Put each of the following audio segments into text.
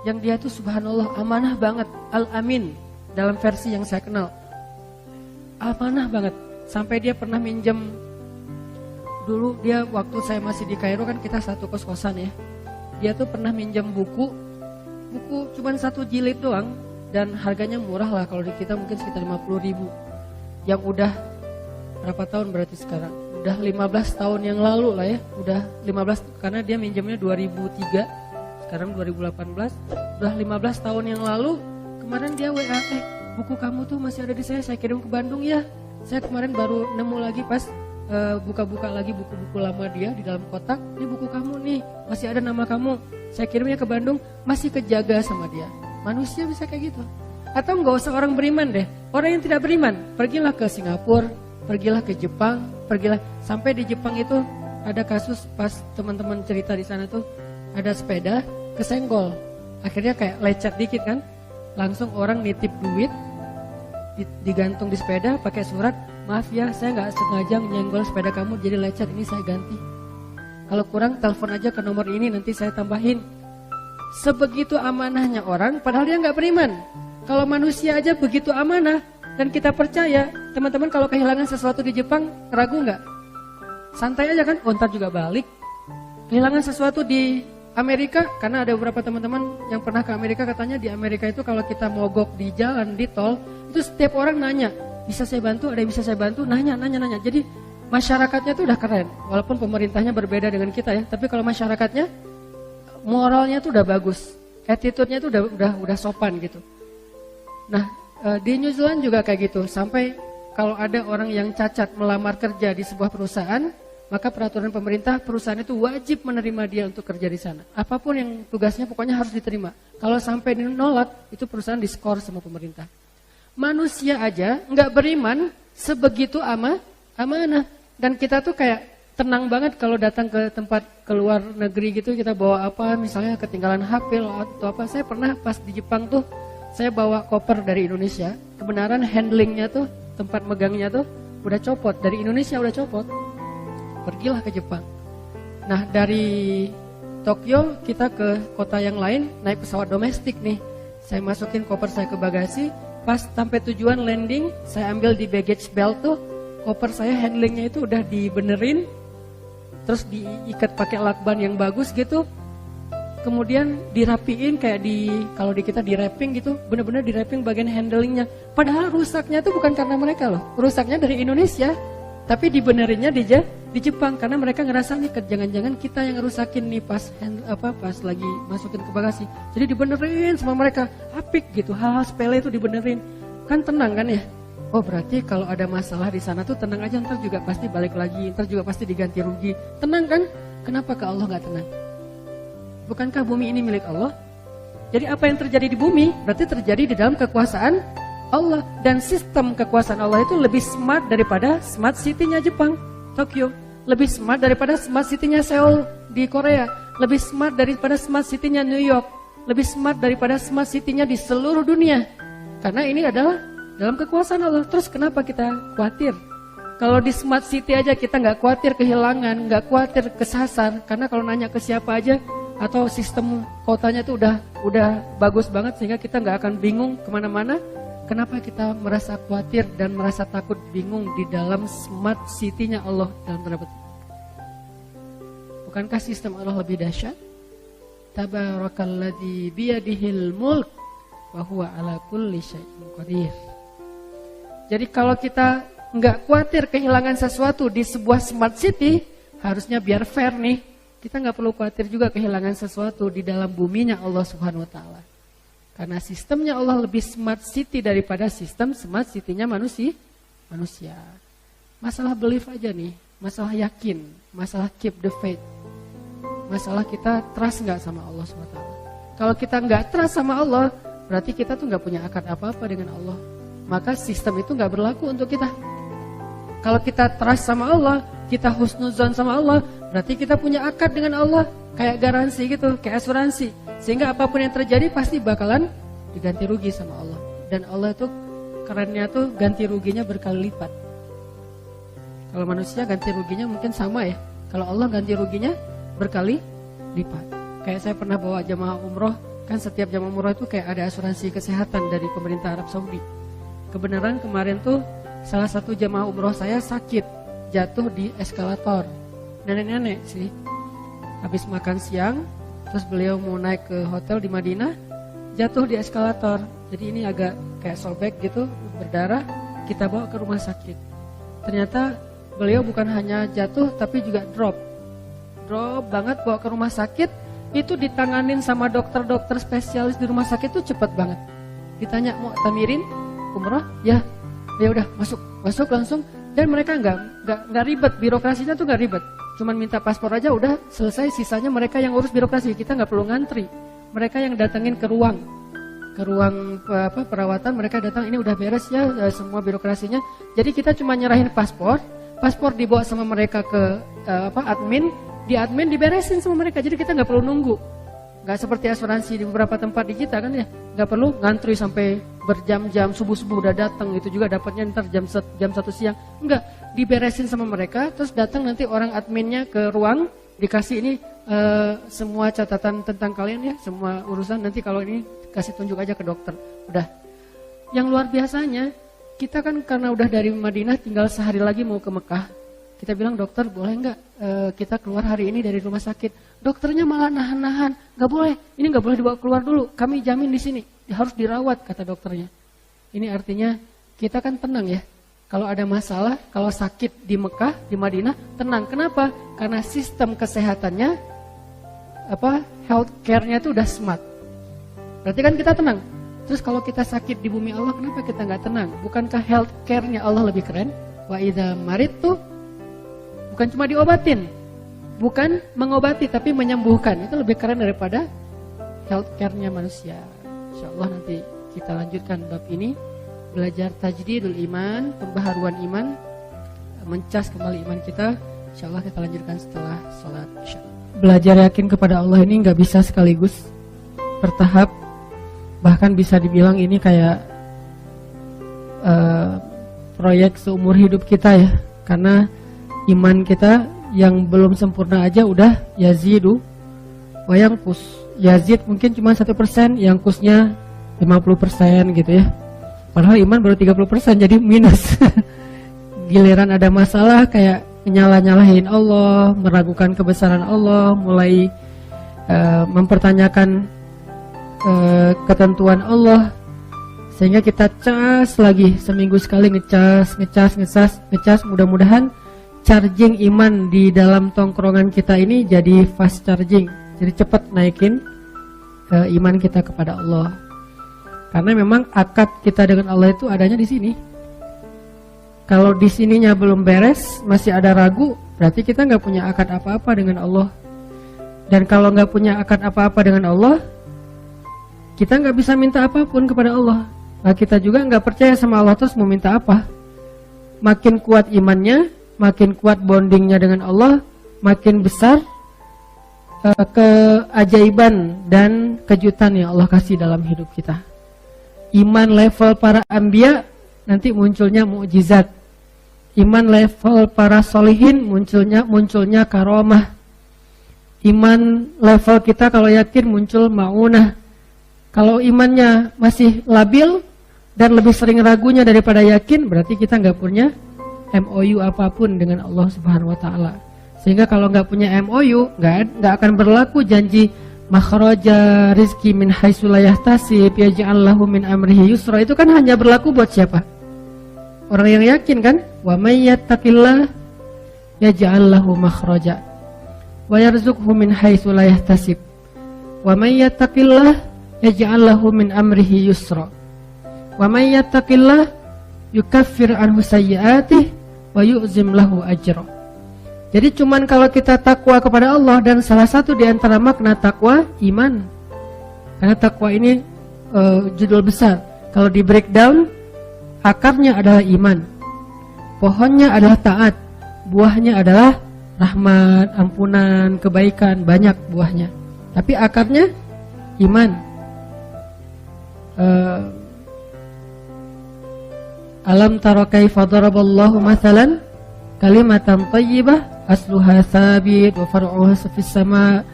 yang dia tuh subhanallah amanah banget, Al-Amin dalam versi yang saya kenal. Amanah banget, sampai dia pernah minjem, dulu dia waktu saya masih di Kairo kan kita satu kos-kosan ya. Dia tuh pernah minjem buku cuman 1 jilid doang, dan harganya murah lah, kalau di kita mungkin sekitar 50.000. Yang udah berapa tahun berarti sekarang? Udah 15 tahun yang lalu lah ya. Udah 15, karena dia minjemnya 2003, sekarang 2018. Udah 15 tahun yang lalu. Kemarin dia WA, buku kamu tuh masih ada di saya kirim ke Bandung ya. Saya kemarin baru nemu lagi pas buka-buka lagi buku-buku lama dia di dalam kotak. Ini buku kamu nih, masih ada nama kamu. Saya kirimnya ke Bandung, masih kejaga sama dia. Manusia bisa kayak gitu. Atau nggak usah orang beriman deh, orang yang tidak beriman, pergilah ke Singapura, pergilah ke Jepang, pergilah sampai di Jepang itu ada kasus pas teman-teman cerita di sana tuh ada sepeda kesenggol, akhirnya kayak lecet dikit kan, langsung orang nitip duit digantung di sepeda pakai surat, maaf ya saya nggak sengaja menyenggol sepeda kamu jadi lecet, ini saya ganti. Kalau kurang telepon aja ke nomor ini nanti saya tambahin. Sebegitu amanahnya orang, padahal dia nggak beriman. Kalau manusia aja begitu amanah dan kita percaya, teman-teman kalau kehilangan sesuatu di Jepang ragu nggak? Santai aja kan, ntar juga balik. Kehilangan sesuatu di Amerika, karena ada beberapa teman-teman yang pernah ke Amerika katanya di Amerika itu kalau kita mogok di jalan di tol itu setiap orang nanya, bisa saya bantu? Ada yang bisa saya bantu? Nanya. Jadi masyarakatnya tuh udah keren, walaupun pemerintahnya berbeda dengan kita ya, tapi kalau masyarakatnya moralnya tuh udah bagus, attitude-nya tuh udah sopan gitu. Nah, di New Zealand juga kayak gitu, sampai kalau ada orang yang cacat melamar kerja di sebuah perusahaan, maka peraturan pemerintah perusahaan itu wajib menerima dia untuk kerja di sana. Apapun yang tugasnya pokoknya harus diterima. Kalau sampai dinolak, itu perusahaan diskor sama pemerintah. Manusia aja nggak beriman sebegitu amanah. Dan kita tuh kayak tenang banget kalau datang ke tempat keluar negeri gitu, kita bawa apa, misalnya ketinggalan HP atau apa. Saya pernah pas di Jepang tuh, saya bawa koper dari Indonesia, kebenaran handlingnya tuh, tempat megangnya tuh udah copot, dari Indonesia udah copot. Pergilah ke Jepang. Nah dari Tokyo kita ke kota yang lain, naik pesawat domestik nih. Saya masukin koper saya ke bagasi, pas sampai tujuan landing, saya ambil di baggage belt tuh, koper saya handlingnya itu udah dibenerin, terus diikat pakai lakban yang bagus gitu, kemudian dirapiin kayak kalau di kita di wrapping gitu, bener-bener di wrapping bagian handlingnya. Padahal rusaknya itu bukan karena mereka loh, rusaknya dari Indonesia, tapi dibenerinnya di Jepang karena mereka ngerasa nih jangan-jangan kita yang rusakin nih pas lagi masukin ke bagasi. Jadi dibenerin sama mereka, apik gitu, hal-hal sepele itu dibenerin, kan tenang kan ya. Oh berarti kalau ada masalah di sana tuh tenang aja, ntar juga pasti balik lagi, ntar juga pasti diganti rugi. Tenang kan? Kenapa ke Allah gak tenang? Bukankah bumi ini milik Allah? Jadi apa yang terjadi di bumi berarti terjadi di dalam kekuasaan Allah. Dan sistem kekuasaan Allah itu lebih smart daripada smart city-nya Jepang, Tokyo. Lebih smart daripada smart city-nya Seoul di Korea. Lebih smart daripada smart city-nya New York. Lebih smart daripada smart city-nya di seluruh dunia. Karena ini adalah dalam kekuasaan Allah. Terus kenapa kita khawatir? Kalau di smart city aja kita gak khawatir kehilangan, gak khawatir kesasar. Karena kalau nanya ke siapa aja, atau sistem kotanya itu udah bagus banget sehingga kita gak akan bingung kemana-mana. Kenapa kita merasa khawatir dan merasa takut bingung di dalam smart city-nya Allah dalam tanda petik? Bukankah sistem Allah lebih dahsyat? Tabarakalladzi biyadihil mulk wa huwa ala kulli syai'in qadir. Jadi kalau kita nggak khawatir kehilangan sesuatu di sebuah smart city, harusnya biar fair nih, kita nggak perlu khawatir juga kehilangan sesuatu di dalam buminya Allah Subhanahu Wa Taala. Karena sistemnya Allah lebih smart city daripada sistem smart city-nya manusia. Masalah belief aja nih, masalah yakin, masalah keep the faith, masalah kita trust nggak sama Allah Subhanahu Wa Taala. Kalau kita nggak trust sama Allah, berarti kita tuh nggak punya akad apa-apa dengan Allah. Maka sistem itu gak berlaku untuk kita. Kalau kita trust sama Allah, kita husnuzon sama Allah, berarti kita punya akad dengan Allah. Kayak garansi gitu, kayak asuransi. Sehingga apapun yang terjadi pasti bakalan diganti rugi sama Allah. Dan Allah itu kerennya tuh ganti ruginya berkali lipat. Kalau manusia ganti ruginya mungkin sama ya. Kalau Allah ganti ruginya berkali lipat. Kayak saya pernah bawa jamaah umroh Kan setiap jamaah umroh itu kayak ada asuransi kesehatan dari pemerintah Arab Saudi. Kebenaran kemarin tuh salah satu jamaah umroh saya sakit, jatuh di eskalator. Nenek-nenek sih. Habis makan siang, terus beliau mau naik ke hotel di Madinah, jatuh di eskalator. Jadi ini agak kayak sobek gitu, berdarah, kita bawa ke rumah sakit. Ternyata beliau bukan hanya jatuh tapi juga drop banget, bawa ke rumah sakit. Itu ditanganin sama dokter-dokter spesialis di rumah sakit itu cepat banget. Ditanya mau tamirin umroh, ya udah masuk langsung. Dan mereka nggak ribet, birokrasinya tuh nggak ribet. Cuman minta paspor aja udah selesai, sisanya mereka yang urus birokrasi. Kita nggak perlu ngantri. Mereka yang datengin ke ruang perawatan, mereka datang, ini udah beres ya semua birokrasinya. Jadi kita cuma nyerahin paspor dibawa sama mereka ke admin, di admin diberesin sama mereka. Jadi kita nggak perlu nunggu. Nggak seperti asuransi di beberapa tempat di kita kan ya, nggak perlu ngantri sampai berjam-jam, subuh udah datang, itu juga dapatnya ntar jam 1 siang. Enggak, diberesin sama mereka, terus datang nanti orang adminnya ke ruang, dikasih ini semua catatan tentang kalian ya, semua urusan, nanti kalau ini kasih tunjuk aja ke dokter. Udah. Yang luar biasanya, kita kan karena udah dari Madinah tinggal sehari lagi mau ke Mekah. Kita bilang, dokter boleh nggak kita keluar hari ini dari rumah sakit? Dokternya malah nahan-nahan, nggak boleh, ini nggak boleh dibawa keluar dulu, kami jamin di sini, harus dirawat, kata dokternya. Ini artinya kita kan tenang ya. Kalau ada masalah, kalau sakit di Mekah, di Madinah, tenang. Kenapa? Karena sistem kesehatannya, health care-nya itu udah smart. Berarti kan kita tenang. Terus kalau kita sakit di bumi Allah, kenapa kita nggak tenang? Bukankah health care-nya Allah lebih keren? Wa idza maridtu, bukan cuma diobatin, bukan mengobati tapi menyembuhkan. Itu lebih keren daripada health care-nya manusia. Insyaallah nanti kita lanjutkan bab ini, belajar tajdidul iman, pembaharuan iman, mencas kembali iman kita. Insyaallah kita lanjutkan setelah sholat Isya. Belajar yakin kepada Allah ini nggak bisa sekaligus, bertahap. Bahkan bisa dibilang ini kayak proyek seumur hidup kita ya. Karena iman kita yang belum sempurna aja udah yazidu wa yanqus. Yazid mungkin cuma 1%, yanqusnya 50% gitu ya. Padahal iman baru 30%, jadi minus. Giliran ada masalah kayak nyalah-nyalahin Allah, meragukan kebesaran Allah, mulai mempertanyakan ketentuan Allah, sehingga kita cas lagi seminggu sekali, ngecas. Mudah-mudahan charging iman di dalam tongkrongan kita ini jadi fast charging, jadi cepat naikin iman kita kepada Allah. Karena memang akad kita dengan Allah itu adanya di sini. Kalau di sininya belum beres, masih ada ragu, berarti kita nggak punya akad apa-apa dengan Allah. Dan kalau nggak punya akad apa-apa dengan Allah, kita nggak bisa minta apapun kepada Allah. Nah, kita juga nggak percaya sama Allah, terus mau minta apa? Makin kuat imannya, makin kuat bondingnya dengan Allah, makin besar keajaiban dan kejutan yang Allah kasih dalam hidup kita. Iman level para anbiya, nanti munculnya mukjizat. Iman level para solihin, munculnya karomah. Iman level kita kalau yakin muncul maunah. Kalau imannya masih labil dan lebih sering ragunya daripada yakin, berarti kita nggak punya MOU apapun dengan Allah Subhanahu Wa Taala. Sehingga kalau nggak punya MOU, nggak akan berlaku janji makhraja rizki min haitsu la yahtasib yaj'al lahu min amrihi yusra. Itu kan hanya berlaku buat siapa? Orang yang yakin kan? Wa may yattaqillah yaj'al lahu makhraja wa yarzuqhu min haitsu la yahtasib. Wa may yattaqillah yaj'al lahu min amrihi yusra. Wa may yattaqillah yukaffir anhu sayyi'atihi wa yu'zim lahu ajra. Jadi cuman kalau kita takwa kepada Allah, dan salah satu di antara makna takwa iman. Karena takwa ini judul besar. Kalau di breakdown, akarnya adalah iman, pohonnya adalah taat, buahnya adalah rahmat, ampunan, kebaikan, banyak buahnya. Tapi akarnya iman. Alam tara kaifa daraballahu mathalan kalimatan thayyibah asluha thabit wa far'uha fis sama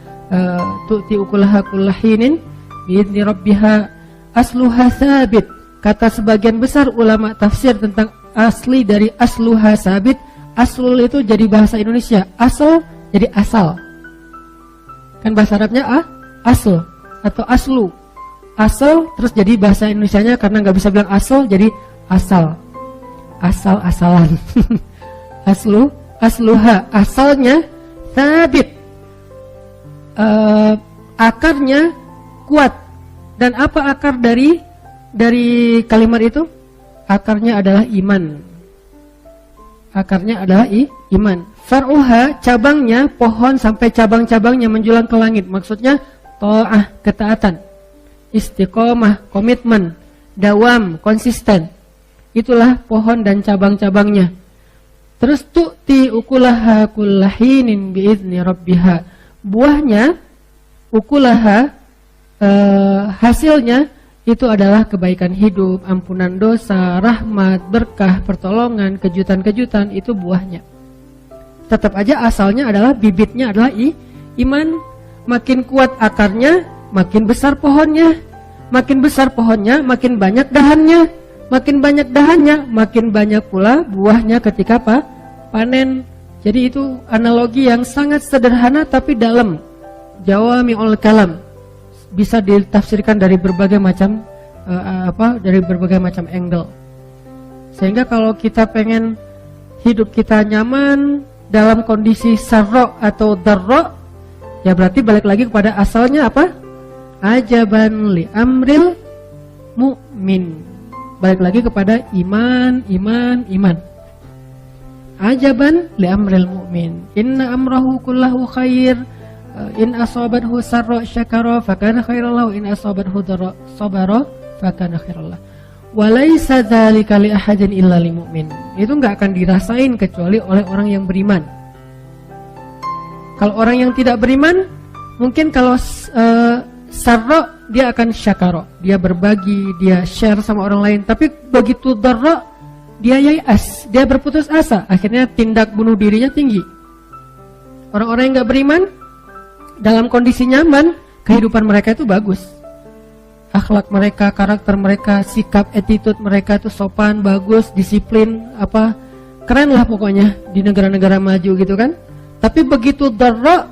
tu'ti ukulaha kullahinin biidzni rabbiha asluha sabit. Kata sebagian besar ulama tafsir tentang asli dari asluha sabit. Aslul itu jadi bahasa Indonesia, asal jadi asal. Kan bahasa Arabnya asl atau aslu. Asal terus jadi bahasa Indonesianya karena nggak bisa bilang asal jadi asal. Asal-asalan. Asluha, asalnya sabit. Akarnya kuat. Dan apa akar dari kalimat itu? Akarnya adalah iman. Akarnya adalah iman. Far'uha, cabangnya, pohon sampai cabang-cabangnya menjulang ke langit. Maksudnya ta'ah, ketaatan. Istiqomah, komitmen. Dawam, konsisten. Itulah pohon dan cabang-cabangnya. Terus tu'ti ukulaha kullahinin biizni rabbiha. Buahnya, ukulaha, hasilnya, itu adalah kebaikan hidup, ampunan dosa, rahmat, berkah, pertolongan, kejutan-kejutan, itu buahnya. Tetap aja asalnya adalah, bibitnya adalah iman. Makin kuat akarnya, makin besar pohonnya. Makin besar pohonnya, makin banyak dahannya. Makin banyak dahannya, makin banyak pula buahnya ketika panen. Jadi itu analogi yang sangat sederhana tapi dalam. Jawami'ul kalam. Bisa ditafsirkan dari berbagai macam dari berbagai macam angle. Sehingga kalau kita pengen hidup kita nyaman dalam kondisi sarro atau darro, ya berarti balik lagi kepada asalnya apa? Ajaban li amril mu'min. Balik lagi kepada iman. Ajaban li amril mu'min. Inna amrahu kullahu khair. In asabathu sarra syakara fakana khairallahu, in asabathu dharra sabara fakana khairallah. Walaysa dzalika li ahadin illa lil mu'min. Itu enggak akan dirasain kecuali oleh orang yang beriman. Kalau orang yang tidak beriman, mungkin kalau sarra dia akan syakara, dia berbagi, dia share sama orang lain. Tapi begitu dharra dia yai'as, dia berputus asa, akhirnya tindak bunuh dirinya tinggi. Orang-orang yang enggak beriman dalam kondisi nyaman, kehidupan mereka itu bagus. Akhlak mereka, karakter mereka, sikap, attitude mereka itu sopan, bagus, disiplin, keren lah pokoknya di negara-negara maju gitu kan. Tapi begitu darra,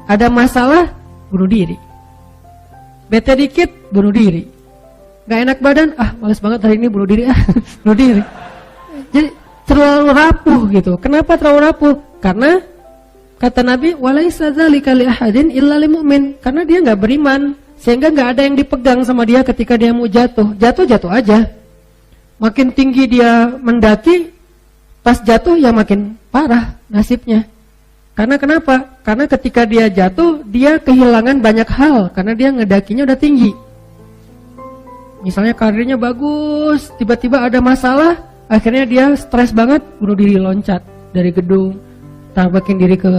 ada masalah, bunuh diri. Bete dikit, bunuh diri. Gak enak badan, males banget hari ini bunuh diri, bunuh diri. Jadi terlalu rapuh gitu. Kenapa terlalu rapuh? Karena kata Nabi, walaisa dzalika li ahadin illa lil mu'min. Karena dia enggak beriman, sehingga enggak ada yang dipegang sama dia ketika dia mau jatuh. Jatuh aja. Makin tinggi dia mendaki, pas jatuh ya makin parah nasibnya. Karena kenapa? Karena ketika dia jatuh, dia kehilangan banyak hal karena dia ngedakinya udah tinggi. Misalnya karirnya bagus, tiba-tiba ada masalah, akhirnya dia stres banget, bunuh diri, loncat dari gedung, tambahin diri ke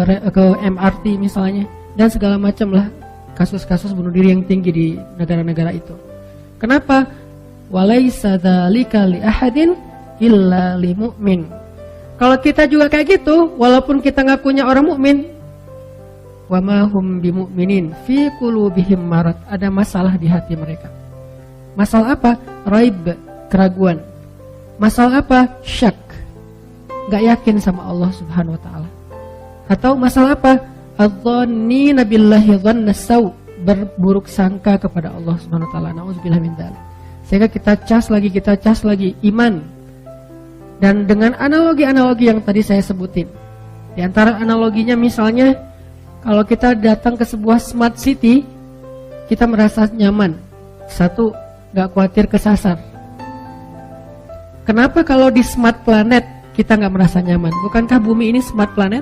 MRT misalnya, dan segala macam lah kasus-kasus bunuh diri yang tinggi di negara-negara itu. Kenapa? Walaisa dzalika li ahadin illa li mu'min. Kalau kita juga kayak gitu, walaupun kita ngakunya orang mukmin, wa ma hum bimu'minin fi qulubihim marad, ada masalah di hati mereka. Masalah apa? Raib, keraguan. Masalah apa? Syak, gak yakin sama Allah Subhanahu wa ta'ala. Atau masalah apa? Adzannina billahi dhanna saw, berburuk sangka kepada Allah Subhanahu wa ta'ala. Nauzubillah min dzalik. Sehingga kita cas lagi iman. Dan dengan analogi-analogi yang tadi saya sebutin. Di antara analoginya misalnya, kalau kita datang ke sebuah smart city, kita merasa nyaman. Satu, gak khawatir kesasar. Kenapa kalau di smart planet kita gak merasa nyaman? Bukankah bumi ini smart planet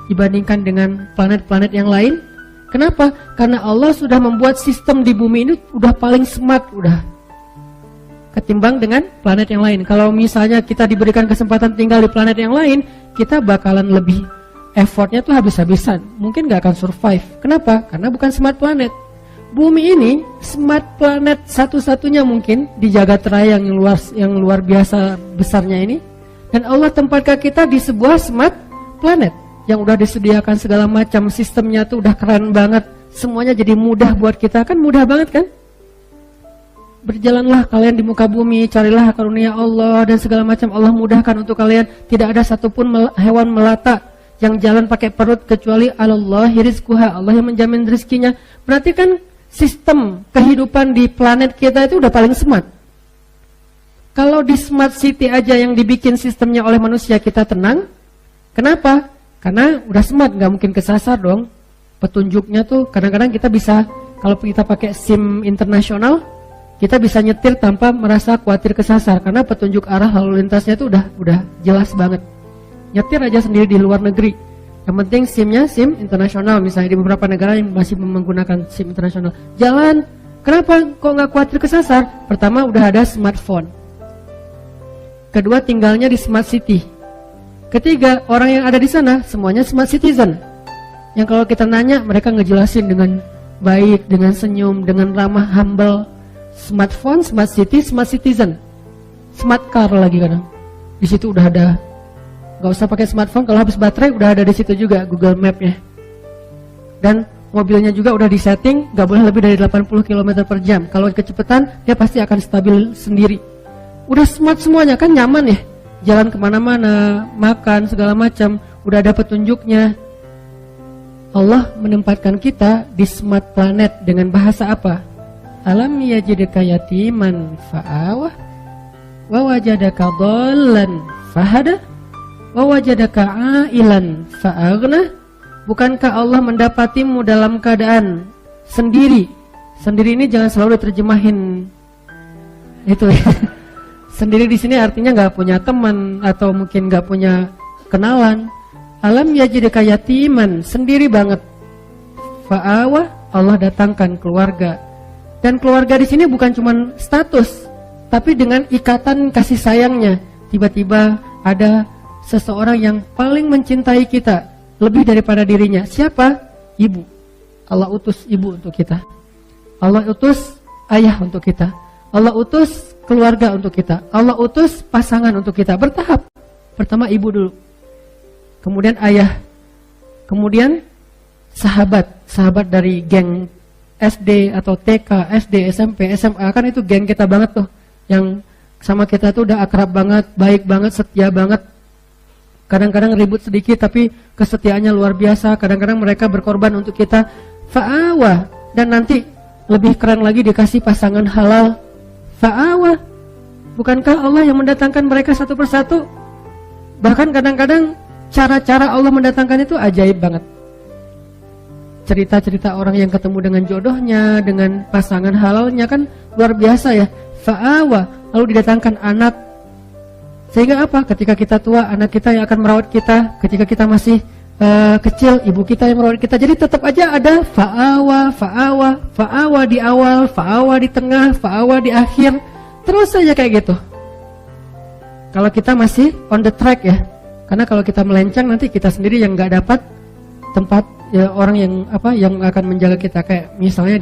dibandingkan dengan planet-planet yang lain? Kenapa? Karena Allah sudah membuat sistem di bumi ini udah paling smart, udah ketimbang dengan planet yang lain. Kalau misalnya kita diberikan kesempatan tinggal di planet yang lain, kita bakalan lebih effortnya tuh habis-habisan. Mungkin gak akan survive. Kenapa? Karena bukan smart planet. Bumi ini smart planet satu-satunya mungkin di jagat raya yang luar biasa besarnya ini. Dan Allah tempatkan kita di sebuah smart planet yang udah disediakan segala macam sistemnya tuh udah keren banget. semuanya jadi mudah buat kita, kan mudah banget kan? Berjalanlah kalian di muka bumi, carilah karunia Allah dan segala macam Allah mudahkan untuk kalian. Tidak ada satupun hewan melata yang jalan pakai perut kecuali Allahi rizquha, Allah yang menjamin rezekinya. Berarti kan sistem kehidupan di planet kita itu udah paling smart. Kalau di smart city aja yang dibikin sistemnya oleh manusia kita tenang. Kenapa? Karena udah smart, nggak mungkin kesasar dong. Petunjuknya tuh kadang-kadang kita bisa, kalau kita pakai SIM internasional, kita bisa nyetir tanpa merasa khawatir kesasar karena petunjuk arah lalu lintasnya itu udah jelas banget. Nyetir aja sendiri di luar negeri. Yang penting SIM-nya SIM internasional, misalnya di beberapa negara yang masih menggunakan SIM internasional. Jalan, kenapa kok nggak khawatir kesasar? Pertama udah ada smartphone. Kedua tinggalnya di smart city. Ketiga orang yang ada di sana semuanya smart citizen. Yang kalau kita nanya mereka ngejelasin dengan baik, dengan senyum, dengan ramah, humble. Smartphone, smart city, smart citizen, smart car lagi kadang. Di situ udah ada. Gak usah pakai smartphone, kalau habis baterai udah ada di situ juga Google Map-nya. Dan mobilnya juga udah disetting, gak boleh lebih dari 80 km per jam. Kalau kecepatan dia pasti akan stabil sendiri. Udah smart semuanya kan, nyaman ya. Jalan kemana-mana, makan segala macam, udah ada petunjuknya. Allah menempatkan kita di smart planet dengan bahasa apa? Alam yajidka yatiman fa'awah wa wajadaka dhallan fahada wa wajadaka ailan fa'aghna. Bukankah Allah mendapatimu dalam keadaan sendiri? Sendiri ini jangan selalu diterjemahin itu ya. Sendiri di sini artinya nggak punya teman atau mungkin nggak punya kenalan. Alam yajidka yatiman, sendiri banget. Fa'awah, Allah datangkan keluarga. Dan keluarga di sini bukan cuma status, tapi dengan ikatan kasih sayangnya. Tiba-tiba ada seseorang yang paling mencintai kita lebih daripada dirinya. Siapa? Ibu. Allah utus ibu untuk kita. Allah utus ayah untuk kita. Allah utus keluarga untuk kita. Allah utus pasangan untuk kita. Bertahap. Pertama ibu dulu. Kemudian ayah. Kemudian sahabat. Sahabat dari geng SD atau TK, SD, SMP, SMA, kan itu geng kita banget tuh. Yang sama kita tuh udah akrab banget, baik banget, setia banget. Kadang-kadang ribut sedikit tapi kesetiaannya luar biasa. Kadang-kadang mereka berkorban untuk kita. Fa'awah. Dan nanti lebih keren lagi dikasih pasangan halal. Fa'awah. Bukankah Allah yang mendatangkan mereka satu persatu? Bahkan kadang-kadang cara-cara Allah mendatangkan itu ajaib banget. Cerita-cerita orang yang ketemu dengan jodohnya, dengan pasangan halalnya kan luar biasa ya. Fa'awa, lalu didatangkan anak. Sehingga apa? Ketika kita tua, anak kita yang akan merawat kita. Ketika kita masih kecil, ibu kita yang merawat kita. Jadi tetap aja ada fa'awa, fa'awa, fa'awa di awal, fa'awa di tengah, fa'awa di akhir. Terus saja kayak gitu. Kalau kita masih on the track ya. Karena kalau kita melencang nanti kita sendiri yang gak dapat tempat ya, orang yang akan menjaga kita. Kayak misalnya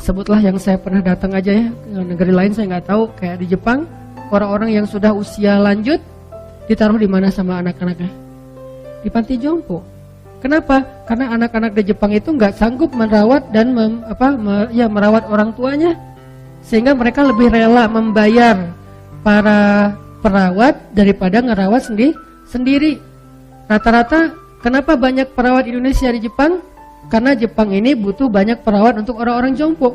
sebutlah yang saya pernah datang aja ya, negeri lain saya nggak tahu, kayak di Jepang orang-orang yang sudah usia lanjut ditaruh di mana sama anak-anaknya? Di panti jompo. Kenapa? Karena anak-anak di Jepang itu nggak sanggup merawat dan merawat orang tuanya, sehingga mereka lebih rela membayar para perawat daripada ngerawat sendiri. Rata-rata kenapa banyak perawat Indonesia di Jepang? Karena Jepang ini butuh banyak perawat untuk orang-orang jompo.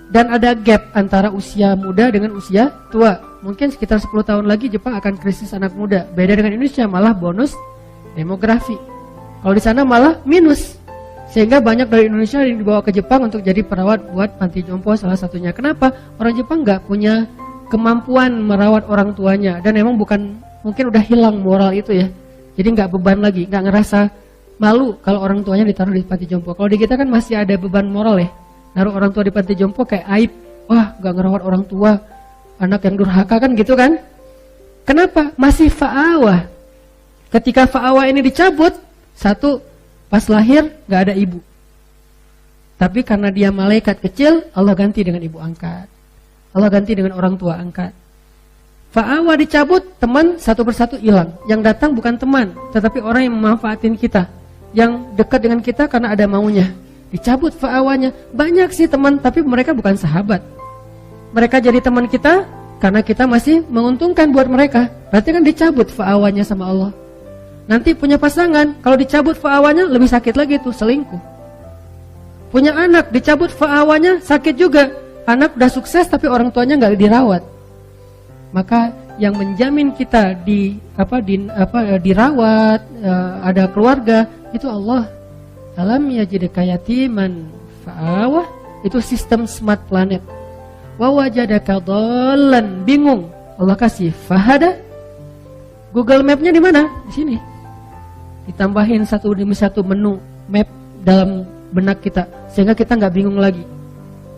Dan ada gap antara usia muda dengan usia tua. Mungkin sekitar 10 tahun lagi Jepang akan krisis anak muda. Beda dengan Indonesia, malah bonus demografi. Kalau di sana malah minus. Sehingga banyak dari Indonesia yang dibawa ke Jepang untuk jadi perawat buat panti jompo salah satunya. Kenapa? Orang Jepang nggak punya kemampuan merawat orang tuanya. Dan memang mungkin udah hilang moral itu ya. Jadi nggak beban lagi, nggak ngerasa malu kalau orang tuanya ditaruh di panti jompo. Kalau di kita kan masih ada beban moral ya. Naruh orang tua di panti jompo kayak aib. Wah, nggak ngerawat orang tua, anak yang durhaka kan gitu kan. Kenapa? Masih fa'awah. Ketika fa'awah ini dicabut, satu, pas lahir nggak ada ibu. Tapi karena dia malaikat kecil, Allah ganti dengan ibu angkat. Allah ganti dengan orang tua angkat. Fa'awah dicabut, teman satu persatu hilang. Yang datang bukan teman, tetapi orang yang memanfaatin kita, yang dekat dengan kita karena ada maunya. dicabut fa'awanya. Banyak sih teman, tapi mereka bukan sahabat. Mereka jadi teman kita karena kita masih menguntungkan buat mereka. Berarti kan dicabut fa'awanya sama Allah. Nanti punya pasangan, kalau dicabut fa'awanya lebih sakit lagi tuh, selingkuh. Punya anak, dicabut fa'awanya sakit juga. Anak udah sukses tapi orang tuanya nggak dirawat. Maka yang menjamin kita dirawat, ada keluarga, itu Allah. Alam yajidka yatiman fa'awah, itu sistem smart planet. Wa wajadaka dhallan, bingung, Allah kasih fahada. Google Map-nya di mana? Di sini. Ditambahin satu demi satu menu map dalam benak kita, sehingga kita nggak bingung lagi.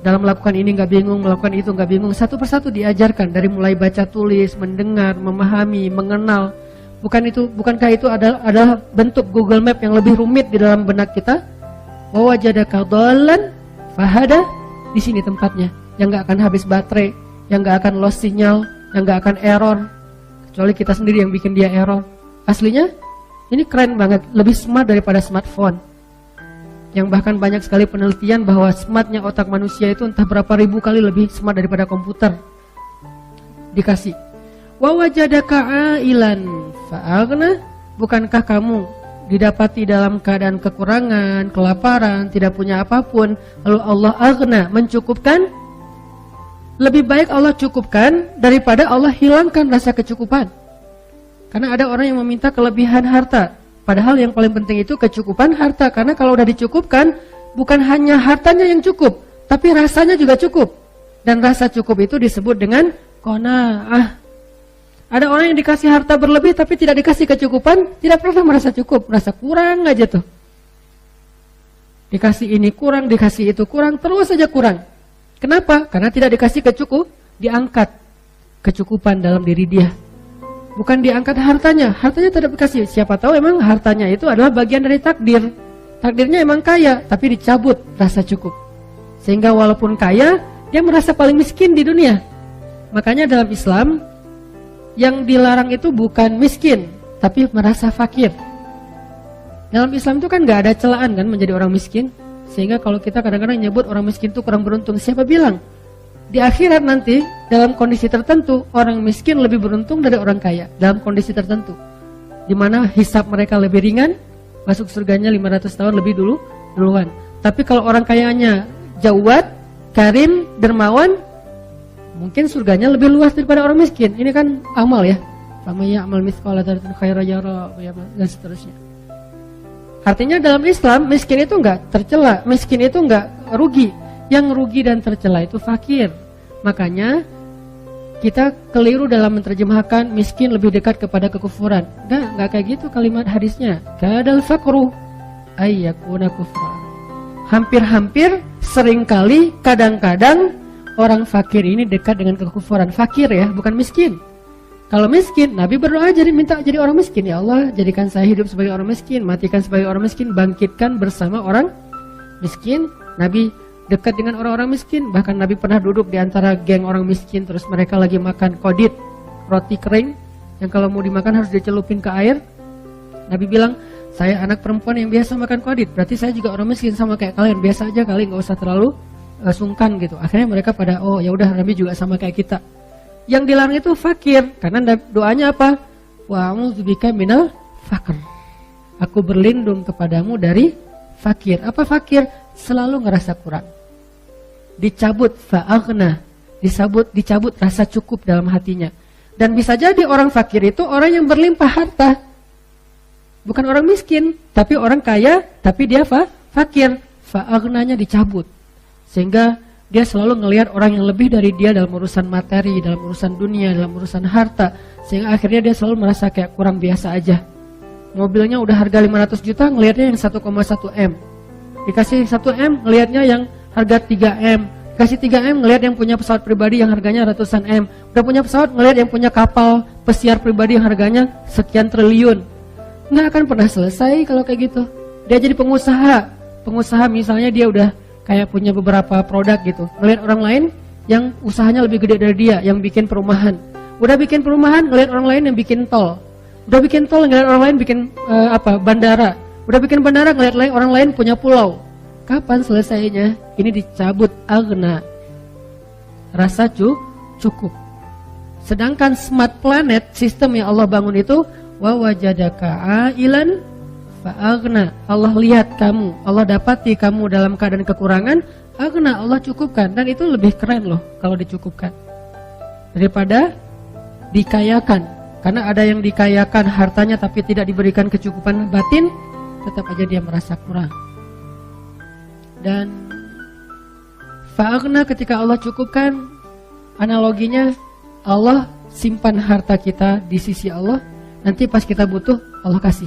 Dalam melakukan ini nggak bingung, melakukan itu nggak bingung. Satu persatu diajarkan dari mulai baca tulis, mendengar, memahami, mengenal. Bukankah itu adalah bentuk Google Map yang lebih rumit di dalam benak kita? Wa wajadaka dhallan fahada, di sini tempatnya. Yang nggak akan habis baterai, yang nggak akan lost sinyal, yang nggak akan error. Kecuali kita sendiri yang bikin dia error. Aslinya ini keren banget, lebih smart daripada smartphone. Yang bahkan banyak sekali penelitian bahwa smartnya otak manusia itu entah berapa ribu kali lebih smart daripada komputer. Dikasih wa wajadaka ailan fa'aghna, bukankah kamu didapati dalam keadaan kekurangan, kelaparan, tidak punya apapun, lalu Allah aghna, mencukupkan? Lebih baik Allah cukupkan daripada Allah hilangkan rasa kecukupan. Karena ada orang yang meminta kelebihan harta, padahal yang paling penting itu kecukupan harta. Karena kalau udah dicukupkan, bukan hanya hartanya yang cukup, tapi rasanya juga cukup. Dan rasa cukup itu disebut dengan qanaah. Ada orang yang dikasih harta berlebih tapi tidak dikasih kecukupan, tidak pernah merasa cukup, merasa kurang aja tuh. Dikasih ini kurang, dikasih itu kurang, terus saja kurang. Kenapa? Karena tidak dikasih diangkat kecukupan dalam diri dia. Bukan diangkat hartanya tidak dikasih. Siapa tahu emang hartanya itu adalah bagian dari takdir. Takdirnya emang kaya, tapi dicabut rasa cukup. Sehingga walaupun kaya, dia merasa paling miskin di dunia. Makanya dalam Islam, yang dilarang itu bukan miskin, tapi merasa fakir. Dalam Islam itu kan gak ada celaan kan menjadi orang miskin. Sehingga kalau kita kadang-kadang nyebut orang miskin itu kurang beruntung, siapa bilang? Di akhirat nanti, dalam kondisi tertentu, orang miskin lebih beruntung dari orang kaya. Dalam kondisi tertentu, dimana hisab mereka lebih ringan, masuk surganya 500 tahun lebih duluan. Tapi kalau orang kayanya jawad, karim, dermawan, mungkin surganya lebih luas daripada orang miskin. Ini kan amal ya. Famaya amal mithqala dzarratin khairan yara, dan seterusnya. Artinya dalam Islam, miskin itu enggak tercela, miskin itu enggak rugi. Yang rugi dan tercela itu fakir. Makanya kita keliru dalam menerjemahkan miskin lebih dekat kepada kekufuran. Enggak kayak gitu kalimat hadisnya. Kadal fakru ayyakuna kufra. Hampir-hampir, seringkali, kadang-kadang orang fakir ini dekat dengan kekufuran. Fakir ya, bukan miskin. Kalau miskin, Nabi berdoa minta jadi orang miskin. Ya Allah, jadikan saya hidup sebagai orang miskin, matikan sebagai orang miskin, bangkitkan bersama orang miskin. Nabi dekat dengan orang-orang miskin. Bahkan Nabi pernah duduk di antara geng orang miskin, terus mereka lagi makan kodit, roti kering, yang kalau mau dimakan harus dicelupin ke air. Nabi bilang, saya anak perempuan yang biasa makan kodit, berarti saya juga orang miskin sama kayak kalian. Biasa aja kali, gak usah terlalu sungkan gitu. Akhirnya mereka pada, oh ya udah, Nabi juga sama kayak kita. Yang dilarang itu fakir, karena doanya apa? Wa a'udzubika minal faqr. Aku berlindung kepadamu dari fakir. Apa fakir? Selalu ngerasa kurang. Dicabut fa'aghna, dicabut rasa cukup dalam hatinya. Dan bisa jadi orang fakir itu orang yang berlimpah harta. Bukan orang miskin, tapi orang kaya, tapi dia fakir. Fa'aghnanya dicabut. Sehingga dia selalu ngelihat orang yang lebih dari dia dalam urusan materi, dalam urusan dunia, dalam urusan harta. Sehingga akhirnya dia selalu merasa kayak kurang biasa aja. Mobilnya udah harga 500 juta, ngelihatnya yang 1,1 M. Dikasih 1 M, ngelihatnya yang harga 3 M. Dikasih 3 M, ngelihat yang punya pesawat pribadi yang harganya ratusan M. Udah punya pesawat, ngelihat yang punya kapal pesiar pribadi yang harganya sekian triliun. Nggak akan pernah selesai kalau kayak gitu. Dia jadi pengusaha. Pengusaha misalnya dia udah kayak punya beberapa produk gitu. Ngelihat orang lain yang usahanya lebih gede dari dia, yang bikin perumahan. Udah bikin perumahan, ngelihat orang lain yang bikin tol. Udah bikin tol, ngelihat orang lain bikin bandara. Udah bikin bandara, ngelihat orang lain punya pulau. Kapan selesainya? Ini dicabut aghna. Rasa cukup. Sedangkan smart planet, sistem yang Allah bangun itu, wa wajadaka ailan fa aghna. Allah lihat kamu, Allah dapati kamu dalam keadaan kekurangan, aghna, Allah cukupkan. Dan itu lebih keren loh kalau dicukupkan daripada dikayakan. Karena ada yang dikayakan hartanya tapi tidak diberikan kecukupan batin, tetap aja dia merasa kurang. Dan fa'aghna, ketika Allah cukupkan, analoginya Allah simpan harta kita di sisi Allah, nanti pas kita butuh Allah kasih.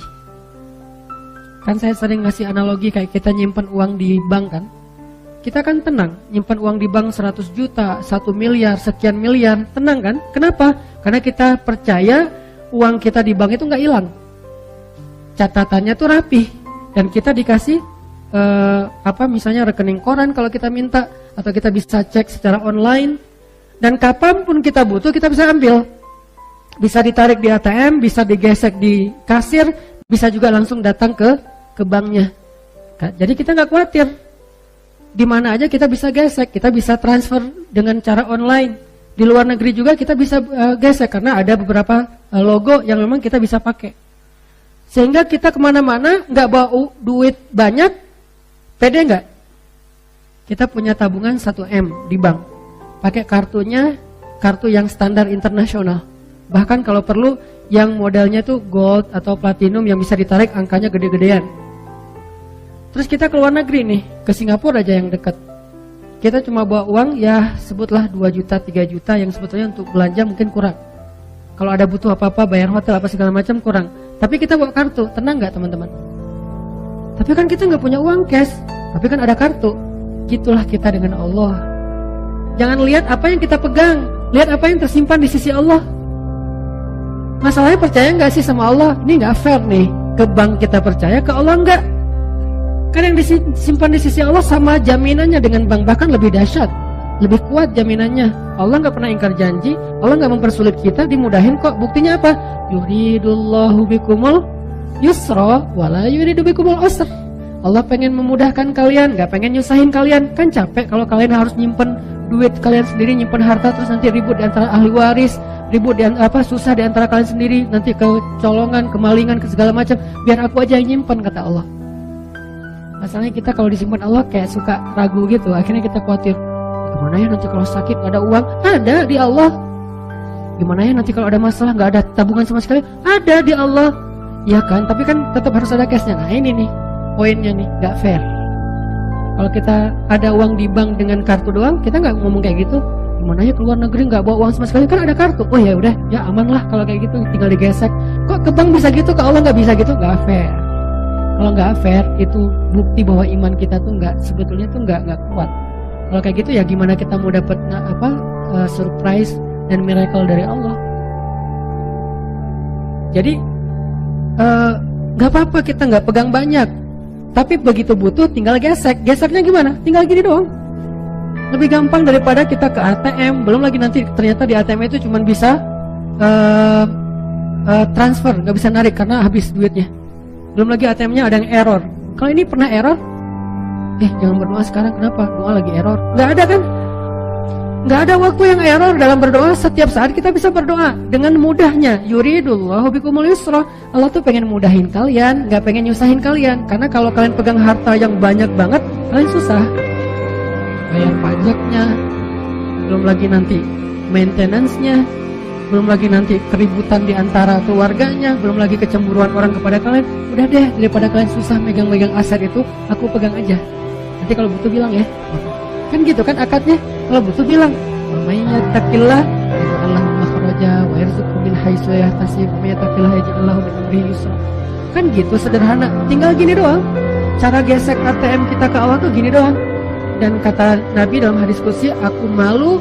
Kan saya sering ngasih analogi kayak kita nyimpan uang di bank kan. Kita kan tenang, nyimpan uang di bank 100 juta, 1 miliar, sekian miliar, tenang kan? Kenapa? Karena kita percaya uang kita di bank itu nggak hilang. Catatannya tuh rapih. Dan kita dikasih misalnya rekening koran kalau kita minta, atau kita bisa cek secara online. Dan kapanpun kita butuh kita bisa ambil. Bisa ditarik di ATM, bisa digesek di kasir, bisa juga langsung datang ke banknya. Jadi kita nggak khawatir. Di mana aja kita bisa gesek, kita bisa transfer dengan cara online. Di luar negeri juga kita bisa gesek karena ada beberapa logo yang memang kita bisa pakai. Sehingga kita kemana-mana nggak bawa duit banyak, pede nggak? Kita punya tabungan 1M di bank. Pakai kartunya, kartu yang standar internasional. Bahkan kalau perlu yang modelnya tuh gold atau platinum yang bisa ditarik angkanya gede-gedean. Terus kita ke luar negeri nih, ke Singapura aja yang dekat. Kita cuma bawa uang ya sebutlah 2 juta, 3 juta yang sebetulnya untuk belanja mungkin kurang. Kalau ada butuh apa-apa, bayar hotel apa segala macam kurang. Tapi kita bawa kartu, tenang nggak teman-teman? Tapi kan kita nggak punya uang cash, tapi kan ada kartu. Gitulah kita dengan Allah. Jangan lihat apa yang kita pegang, lihat apa yang tersimpan di sisi Allah. Masalahnya percaya nggak sih sama Allah? Ini nggak fair nih. Ke bank kita percaya, ke Allah nggak. Karena yang disimpan di sisi Allah sama jaminannya dengan bank, bahkan lebih dahsyat, lebih kuat jaminannya. Allah nggak pernah ingkar janji, Allah nggak mempersulit kita, dimudahin kok. Buktinya apa? Yuridullahu bikumul yusra wala yuridu bikumul usra. Allah pengen memudahkan kalian, nggak pengen nyusahin kalian. Kan capek kalau kalian harus nyimpen duit kalian sendiri, nyimpen harta, terus nanti ribut di antara ahli waris, ribut susah di antara kalian sendiri, nanti kecolongan, kemalingan, ke segala macam. Biar aku aja yang nyimpen, kata Allah. Masalahnya kita kalau disimpan Allah kayak suka ragu gitu. Akhirnya kita khawatir, gimana ya nanti kalau sakit gak ada uang? Ada di Allah. Gimana ya nanti kalau ada masalah gak ada tabungan sama sekali? Ada di Allah. Ya kan, tapi kan tetap harus ada cashnya. Nah ini nih poinnya nih, gak fair. Kalau kita ada uang di bank dengan kartu doang, kita nggak ngomong kayak gitu. Gimana ya keluar negeri nggak bawa uang sama sekali, kan ada kartu. Oh ya udah, ya aman lah kalau kayak gitu, tinggal digesek. Kok ke bank bisa gitu, ke Allah nggak bisa gitu? Nggak fair. Kalau nggak fair, itu bukti bahwa iman kita tuh sebetulnya tuh nggak kuat. Kalau kayak gitu ya gimana kita mau dapat surprise dan miracle dari Allah? Jadi nggak apa-apa kita nggak pegang banyak. Tapi begitu butuh tinggal gesek. Geseknya gimana? Tinggal gini doang. Lebih gampang daripada kita ke ATM. Belum lagi nanti ternyata di ATM itu cuma bisa transfer, nggak bisa narik karena habis duitnya. Belum lagi ATM-nya ada yang error. Kalau ini pernah error, jangan berdoa sekarang, kenapa? Doa lagi error. Nggak ada kan? Nggak ada waktu yang error dalam berdoa. Setiap saat kita bisa berdoa dengan mudahnya. Yuridullahu bikumul yusra. Allah tuh pengen mudahin kalian, nggak pengen nyusahin kalian. Karena kalau kalian pegang harta yang banyak banget, kalian susah. Bayar pajaknya, belum lagi nanti maintenance-nya, belum lagi nanti keributan di antara keluarganya, belum lagi kecemburuan orang kepada kalian. Udah deh, daripada kalian susah megang-megang aset itu, aku pegang aja. Nanti kalau butuh bilang ya. Kan gitu kan akadnya. Kalau butuh bilang, "May yattaqillah yaj'al lahu makhraja wa yarzuqhu min haitsu la yahtasib, wa may yattaqillah yaj'al lahu min amrihi yusra." Kan gitu sederhana. Tinggal gini doang. Cara gesek ATM kita ke Allah tuh gini doang. Dan kata Nabi dalam hadis qudsi, "Aku malu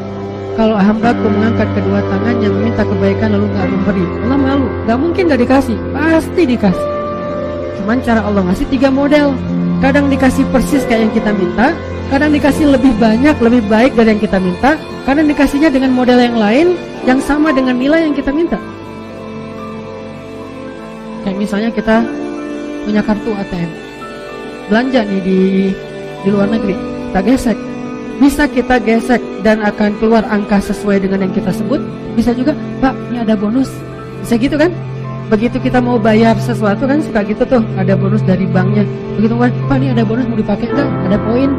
kalau hambaku mengangkat kedua tangannya meminta kebaikan lalu gak memberi." Allah malu. Gak mungkin gak dikasih. Pasti dikasih. Cuman cara Allah ngasih 3 model. Kadang dikasih persis kayak yang kita minta, kadang dikasih lebih banyak, lebih baik dari yang kita minta, kadang dikasihnya dengan model yang lain yang sama dengan nilai yang kita minta. Kayak misalnya kita punya kartu ATM, belanja nih di di luar negeri, kita gesek. Bisa kita gesek dan akan keluar angka sesuai dengan yang kita sebut. Bisa juga, Pak, ini ada bonus. Bisa gitu kan? Begitu kita mau bayar sesuatu kan suka gitu tuh, ada bonus dari banknya. Begitu kan, Pak, ini ada bonus mau dipakai enggak? Ada poin.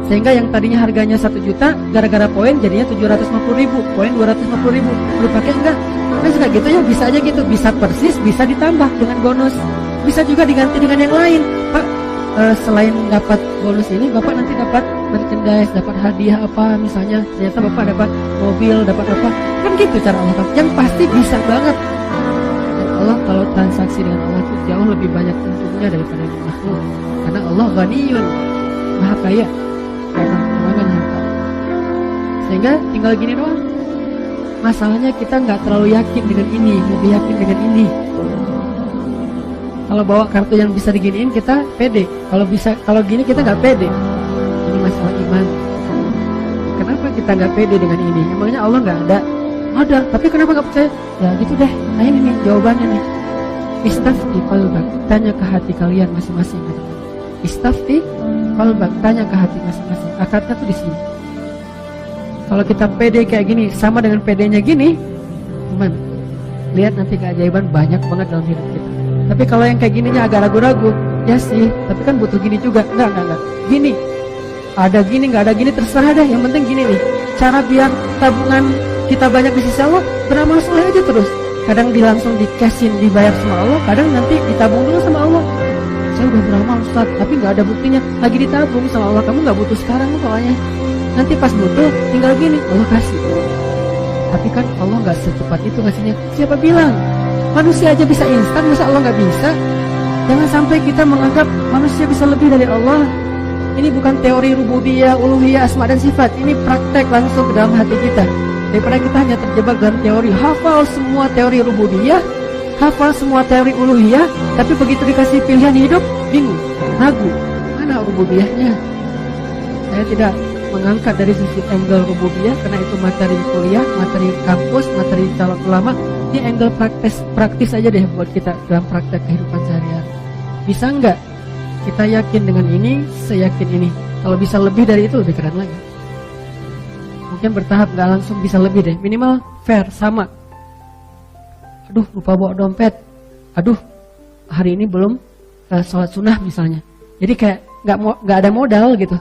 Sehingga yang tadinya harganya 1 juta, gara-gara poin jadinya 750.000, poin 250.000. Mau dipakai enggak? Kan suka gitu ya, bisa aja gitu. Bisa persis, bisa ditambah dengan bonus. Bisa juga diganti dengan yang lain. Pak, selain dapat bonus ini, Bapak nanti dapat merchandise, dapat hadiah apa misalnya. Ternyata Bapak dapat mobil, dapat apa. Kan gitu cara Allah. Yang pasti bisa banget. Dan Allah kalau transaksi dengan Allah itu jauh lebih banyak untungnya daripada yang makhluk. Karena Allah ghaniyun, maha kaya, karena kekurangan harta. Sehingga tinggal gini doang. Masalahnya kita nggak terlalu yakin dengan ini, lebih yakin dengan ini. Kalau bawa kartu yang bisa diginiin kita pede. Kalau gini kita nggak pede. Ini masalah iman. Kenapa kita nggak pede dengan ini? Emangnya Allah nggak ada? Ada. Tapi kenapa nggak percaya? Ya gitu deh. Nah ini nih jawabannya nih. Istafti qalbak. Tanya ke hati kalian masing-masing. Istafti qalbak. Tanya ke hati masing-masing. Akadnya tuh di sini. Kalau kita pede kayak gini, sama dengan pedenya gini, teman, lihat nanti keajaiban banyak banget dalam hidup kita. Tapi kalau yang kayak gininya agak ragu-ragu, ya sih, tapi kan butuh gini juga. Enggak. Gini, ada gini, nggak ada gini, terserah deh. Yang penting gini nih, cara biar tabungan kita banyak di sisi Allah, beramal soleh aja terus. Kadang langsung di-cashin, dibayar sama Allah, kadang nanti ditabung dulu sama Allah. Saya udah beramal Ustaz, tapi nggak ada buktinya. Lagi ditabung sama Allah, kamu nggak butuh sekarang soalnya. Nanti pas butuh, tinggal gini, Allah kasih. Tapi kan Allah nggak secepat itu ngasihnya. Siapa bilang? Manusia aja bisa instan, masa Allah nggak bisa? Jangan sampai kita menganggap manusia bisa lebih dari Allah. Ini bukan teori rububiyah, uluhiyah, asma dan sifat. Ini praktek langsung ke dalam hati kita. Daripada kita hanya terjebak dalam teori, hafal semua teori rububiyah, hafal semua teori uluhiyah, tapi begitu dikasih pilihan hidup, bingung, ragu. Mana rububiyahnya? Saya tidak mengangkat dari sisi angle rububiyah karena itu materi kuliah, materi kampus, materi calon ulama. Ini angle praktis aja deh buat kita dalam praktek kehidupan sehari-hari. Bisa nggak kita yakin dengan ini, seyakin ini? Kalau bisa lebih dari itu lebih keren lagi. Mungkin bertahap, nggak langsung bisa lebih deh. Minimal fair, sama. Aduh, lupa bawa dompet. Aduh, hari ini belum sholat sunnah misalnya. Jadi kayak nggak ada modal gitu.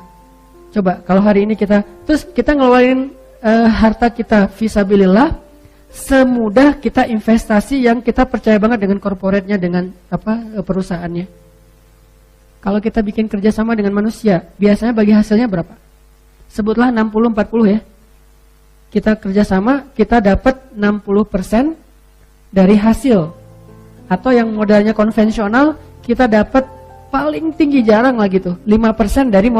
Coba kalau hari ini kita ngeluarin harta kita fisabilillah, semudah kita investasi yang kita percaya banget dengan korporatnya, dengan perusahaannya. Kalau kita bikin kerjasama dengan manusia, biasanya bagi hasilnya berapa? Sebutlah 60-40 ya. Kita kerjasama, kita dapat 60% dari hasil. Atau yang modalnya konvensional, kita dapat paling tinggi, jarang lah gitu, 5% dari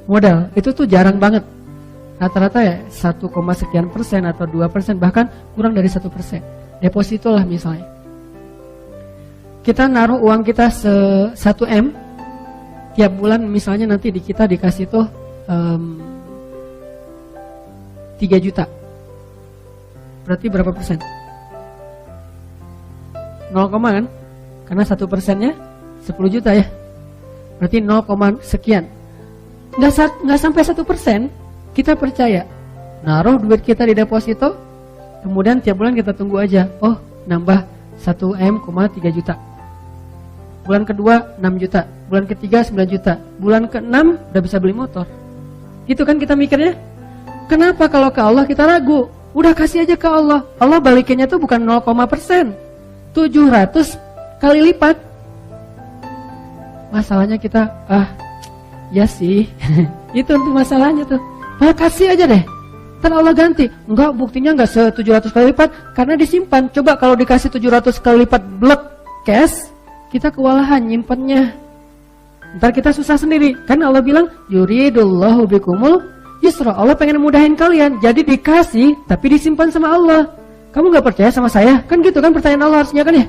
modal. Itu tuh jarang banget. Rata-rata ya 1, sekian persen atau 2%, bahkan kurang dari 1%. Deposito lah misalnya. Kita naruh uang kita 1 M, tiap bulan misalnya nanti kita dikasih tuh 3 juta. Berarti berapa persen? 0, kan? Karena 1%-nya 10 juta ya. Berarti 0, sekian. Nggak sampai 1%. Kita percaya, naruh duit kita di deposito, kemudian tiap bulan kita tunggu aja. Oh, nambah 1 M,3 juta. Bulan kedua 6 juta, bulan ketiga 9 juta, bulan ke-6 udah bisa beli motor. Gitu kan kita mikirnya. Kenapa kalau ke Allah kita ragu? Udah kasih aja ke Allah. Allah balikinnya tuh bukan 0, 700 kali lipat. Masalahnya kita, ya sih. Itu tuh masalahnya tuh. Kasih aja deh. Ntar Allah ganti. Enggak, buktinya enggak 700 kali lipat karena disimpan. Coba kalau dikasih 700 kali lipat blek cash, kita kewalahan nyimpennya. Ntar kita susah sendiri. Kan Allah bilang, yuridullahu bikumul yusra. Allah pengen mudahin kalian. Jadi dikasih tapi disimpan sama Allah. Kamu enggak percaya sama saya? Kan gitu kan pertanyaan Allah harusnya kan ya?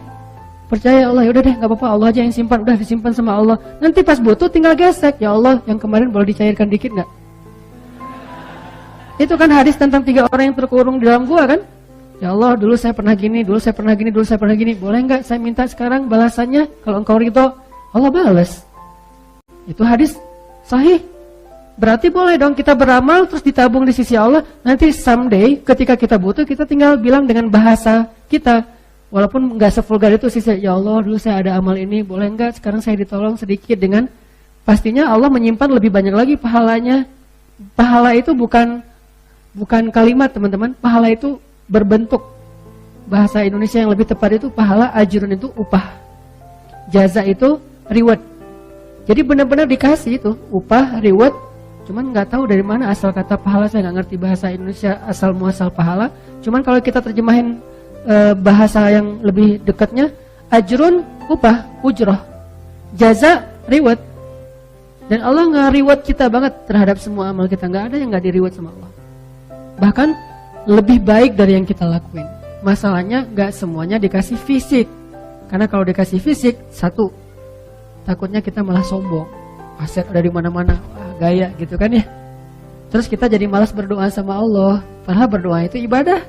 Percaya Allah, yaudah deh gak apa-apa, Allah aja yang simpan. Udah disimpan sama Allah. Nanti pas butuh tinggal gesek. Ya Allah, yang kemarin boleh dicairkan dikit gak? Itu kan hadis tentang 3 orang yang terkurung di dalam gua kan? Ya Allah, dulu saya pernah gini, dulu saya pernah gini, dulu saya pernah gini. Boleh gak saya minta sekarang balasannya? Kalau engkau ridho, Allah balas. Itu hadis sahih. Berarti boleh dong kita beramal terus ditabung di sisi Allah. Nanti someday ketika kita butuh, kita tinggal bilang dengan bahasa kita. Walaupun nggak sevulgar itu sih, ya Allah dulu saya ada amal ini, boleh nggak sekarang saya ditolong sedikit, dengan pastinya Allah menyimpan lebih banyak lagi pahalanya. Pahala itu bukan kalimat teman-teman, pahala itu berbentuk. Bahasa Indonesia yang lebih tepat itu pahala, ajrun itu upah. Jaza itu reward. Jadi benar-benar dikasih itu upah, reward. Cuman nggak tahu dari mana asal kata pahala, saya nggak ngerti bahasa Indonesia asal muasal pahala. Cuman kalau kita terjemahin bahasa yang lebih dekatnya, ajrun upah, ujroh, jaza reward. Dan Allah nge-reward kita banget terhadap semua amal kita. Nggak ada yang nggak di-reward sama Allah. Bahkan lebih baik dari yang kita lakuin. Masalahnya nggak semuanya dikasih fisik. Karena kalau dikasih fisik, satu, takutnya kita malah sombong. Aset ada di mana-mana, gaya gitu kan ya. Terus kita jadi malas berdoa sama Allah. Padahal berdoa itu ibadah.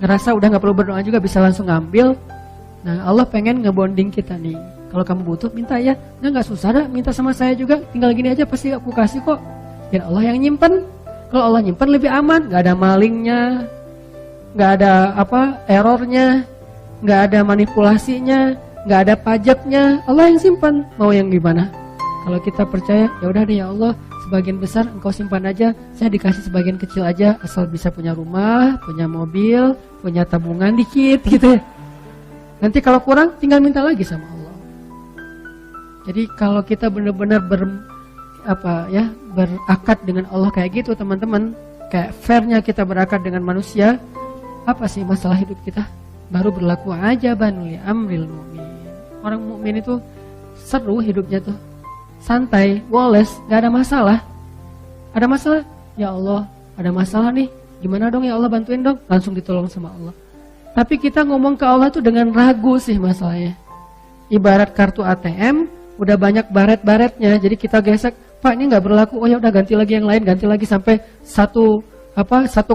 Ngerasa udah gak perlu berdoa juga, bisa langsung ngambil. Nah Allah pengen ngebonding kita nih. Kalau kamu butuh minta ya. Nah gak susah dah, minta sama saya juga. Tinggal gini aja pasti aku kasih kok. Dan Allah yang nyimpen. Kalau Allah nyimpen lebih aman. Gak ada malingnya, gak ada errornya, gak ada manipulasinya, gak ada pajaknya. Allah yang simpan. Mau yang gimana? Kalau kita percaya, ya udah deh ya Allah, sebagian besar engkau simpan aja, saya dikasih sebagian kecil aja, asal bisa punya rumah, punya mobil, punya tabungan dikit gitu ya. Nanti kalau kurang tinggal minta lagi sama Allah. Jadi kalau kita benar-benar berakad dengan Allah kayak gitu teman-teman, kayak fairnya kita berakad dengan manusia, apa sih masalah hidup kita? Baru berlaku aja li amril mu'min. Orang mukmin itu seru hidupnya tuh. Santai, woles, gak ada masalah. Ada masalah? Ya Allah, ada masalah nih. Gimana dong ya Allah, bantuin dong. Langsung ditolong sama Allah. Tapi kita ngomong ke Allah tuh dengan ragu sih masalahnya. Ibarat kartu ATM, udah banyak baret-baretnya. Jadi kita gesek, Pak ini gak berlaku. Oh ya udah ganti lagi yang lain, ganti lagi sampai satu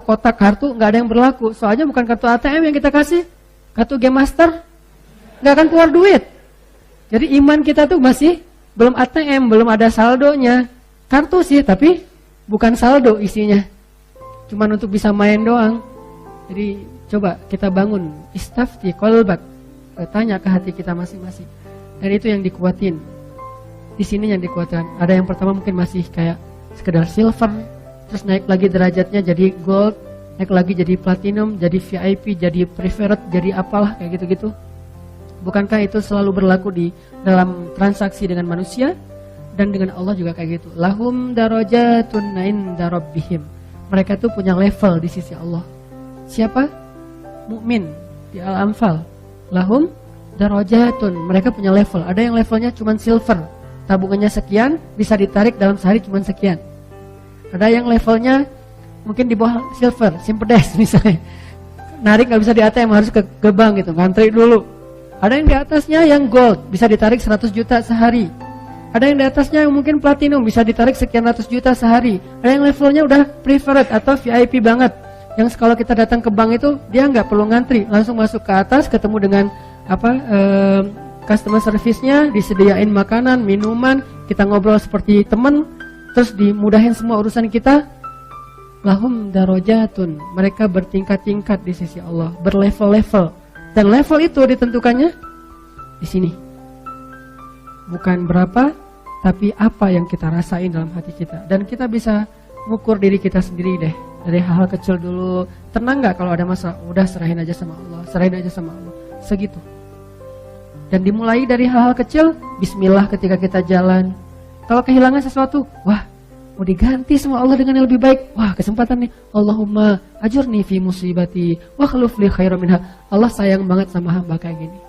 kotak kartu gak ada yang berlaku. Soalnya bukan kartu ATM yang kita kasih, kartu Game Master. Gak akan keluar duit. Jadi iman kita tuh masih belum ATM, belum ada saldonya. Kartu sih, tapi bukan saldo isinya. Cuman untuk bisa main doang. Jadi coba kita bangun istafti qalbak. Tanya ke hati kita masing-masing. Dan itu yang dikuatin. Di sini yang dikuatkan. Ada yang pertama mungkin masih kayak sekedar silver, terus naik lagi derajatnya jadi gold, naik lagi jadi platinum, jadi VIP, jadi preferred, jadi apalah kayak gitu-gitu. Bukankah itu selalu berlaku di dalam transaksi dengan manusia dan dengan Allah juga kayak gitu. Lahum darajatun inda rabbihim. Mereka tuh punya level di sisi Allah. Siapa? Mukmin di Al-Anfal. Lahum darajatun. Mereka punya level. Ada yang levelnya cuma silver. Tabungannya sekian, bisa ditarik dalam sehari cuma sekian. Ada yang levelnya mungkin di bawah silver, simpedes misalnya. Narik nggak bisa di ATM, harus ke bank gitu, ngantri dulu. Ada yang di atasnya yang gold, bisa ditarik 100 juta sehari. Ada yang di atasnya yang mungkin platinum, bisa ditarik sekian ratus juta sehari. Ada yang levelnya udah preferred atau VIP banget, yang kalau kita datang ke bank itu dia nggak perlu ngantri, langsung masuk ke atas, ketemu dengan customer service-nya, disediain makanan, minuman, kita ngobrol seperti teman, terus dimudahin semua urusan kita. Lahum darajatun. Mereka bertingkat-tingkat di sisi Allah, berlevel-level. Dan level itu ditentukannya di sini. Bukan berapa, tapi apa yang kita rasain dalam hati kita. Dan kita bisa mengukur diri kita sendiri deh. Dari hal-hal kecil dulu. Tenang gak kalau ada masalah? Udah serahin aja sama Allah. Serahin aja sama Allah. Segitu. Dan dimulai dari hal-hal kecil. Bismillah ketika kita jalan. Kalau kehilangan sesuatu, wah, mau diganti sama Allah dengan yang lebih baik. Wah, kesempatan nih. Allahumma ajurni fi musibati wa khluf li khairan minha. Allah sayang banget sama hamba kayak gini.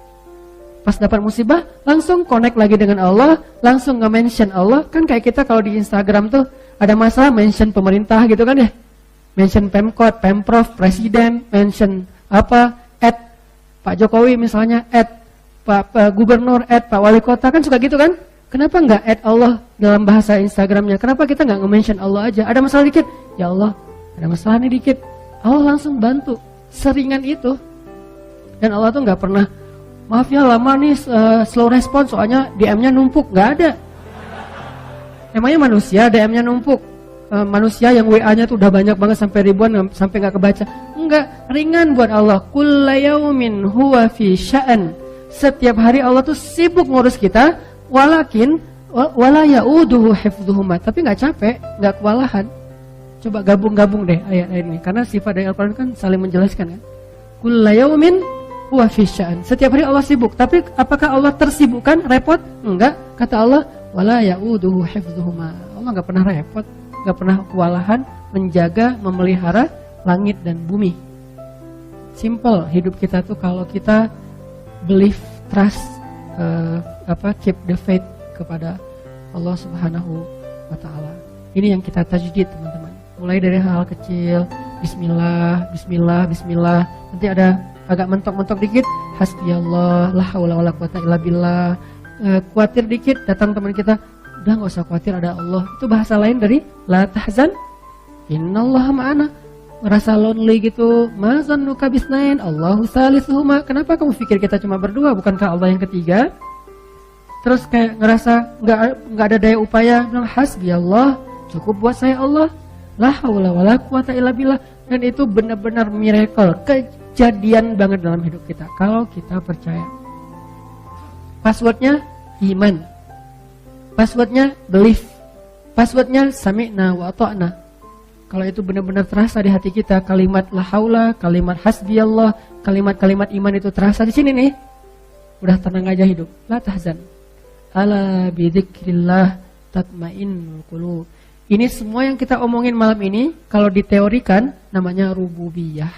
Pas dapat musibah, langsung connect lagi dengan Allah, langsung nge-mention Allah. Kan kayak kita kalau di Instagram tuh ada masalah mention pemerintah gitu kan ya. Mention Pemkot, Pemprov, Presiden, mention Pak Jokowi misalnya, Pak Gubernur, Pak Wali Kota, kan suka gitu kan. Kenapa nggak add Allah dalam bahasa Instagramnya? Kenapa kita nggak nge-mention Allah aja? Ada masalah dikit, ya Allah, ada masalah nih dikit. Allah langsung bantu, seringan itu. Dan Allah tuh nggak pernah, maaf ya lama nih slow respon soalnya DM-nya numpuk, nggak ada. Emangnya manusia DM-nya numpuk? Manusia yang WA-nya tuh udah banyak banget sampai ribuan sampai nggak kebaca. Enggak, ringan buat Allah. Kulla yaumin huwa fi sya'an. Setiap hari Allah tuh sibuk ngurus kita, walakin wala yauduhu hifdzuhuma. Tapi nggak capek, nggak kewalahan. Coba gabung-gabung deh ayat-ayat ini, karena sifat dari Al-Qur'an kan saling menjelaskan kan. Kulla yaumin huwa fi sya'an. Setiap hari Allah sibuk, tapi apakah Allah tersibukkan, repot? Enggak. Kata Allah, wala yauduhu hifdzuhuma. Allah nggak pernah repot, nggak pernah kewalahan menjaga, memelihara langit dan bumi. Simple hidup kita tuh kalau kita believe, trust, keep the faith kepada Allah Subhanahu wa Ta'ala. Ini yang kita tajdid, teman-teman. Mulai dari hal kecil, Bismillah, Bismillah, Bismillah. Nanti ada agak mentok-mentok dikit, Hasbiyallah, la haula wala quwata illa billah. Khawatir dikit, datang teman kita, udah nggak usah khawatir, ada Allah. Itu bahasa lain dari la tahzan, innallaha ma'ana. Merasa lonely gitu, ma zannuka bisnain, Allahu salisuhuma. Kenapa kamu pikir kita cuma berdua, bukankah Allah yang ketiga? Terus kayak ngerasa nggak ada daya upaya, bilang hasbiyallah, cukup buat saya Allah, la haula wala quwata illa billah. Dan itu benar-benar miracle, kejadian banget dalam hidup kita kalau kita percaya. Passwordnya iman, passwordnya belief, passwordnya sami'na wa ata'na. Kalau itu benar-benar terasa di hati kita, kalimat la haula, kalimat hasbiyallah, kalimat-kalimat iman itu terasa di sini nih, udah tenang aja hidup. La tahzan, ala bidzikrillah tatmainnul qulub. Ini semua yang kita omongin malam ini, kalau diteorikan namanya rububiyah.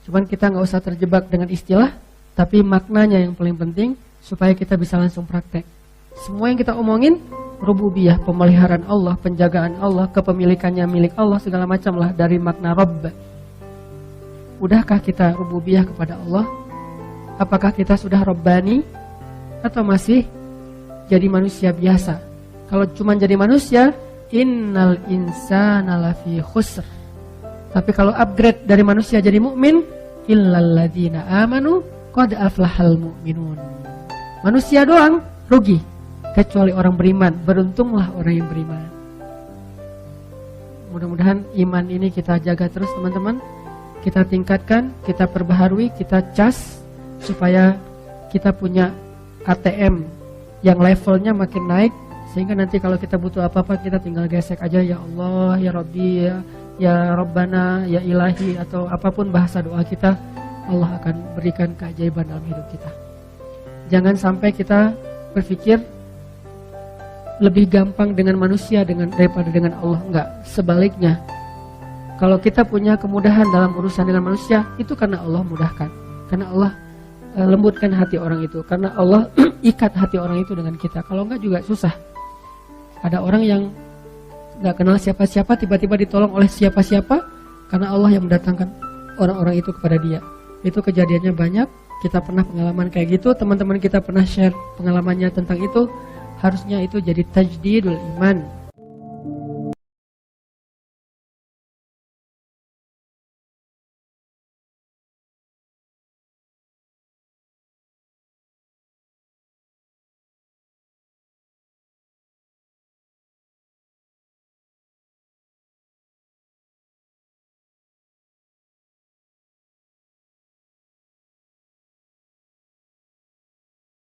Cuman kita nggak usah terjebak dengan istilah, tapi maknanya yang paling penting supaya kita bisa langsung praktek. Semua yang kita omongin rububiyah, pemeliharaan Allah, penjagaan Allah, kepemilikannya milik Allah, segala macam lah dari makna Rabb. Udahkah kita rububiyah kepada Allah? Apakah kita sudah Rabbani atau masih jadi manusia biasa? Kalau cuma jadi manusia, innal insana lafi khusr. Tapi kalau upgrade dari manusia jadi mukmin, illal ladzina amanu qad aflahal mu'minun. Manusia doang rugi, kecuali orang beriman. Beruntunglah orang yang beriman. Mudah-mudahan iman ini kita jaga terus, teman-teman. Kita tingkatkan, kita perbaharui, kita cas supaya kita punya ATM yang levelnya makin naik, sehingga nanti kalau kita butuh apa-apa kita tinggal gesek aja, ya Allah, ya Rabbi, ya Rabbana, ya Ilahi, atau apapun bahasa doa kita, Allah akan berikan keajaiban dalam hidup kita. Jangan sampai kita berpikir lebih gampang dengan manusia daripada dengan Allah. Enggak, sebaliknya. Kalau kita punya kemudahan dalam urusan dengan manusia, itu karena Allah mudahkan. Karena Allah lembutkan hati orang itu. Karena Allah ikat hati orang itu dengan kita. Kalau enggak juga susah. Ada orang yang enggak kenal siapa-siapa, tiba-tiba ditolong oleh siapa-siapa, karena Allah yang mendatangkan orang-orang itu kepada dia. Itu kejadiannya banyak. Kita pernah pengalaman kayak gitu. Teman-teman kita pernah share pengalamannya tentang itu. Harusnya itu jadi tajdidul iman.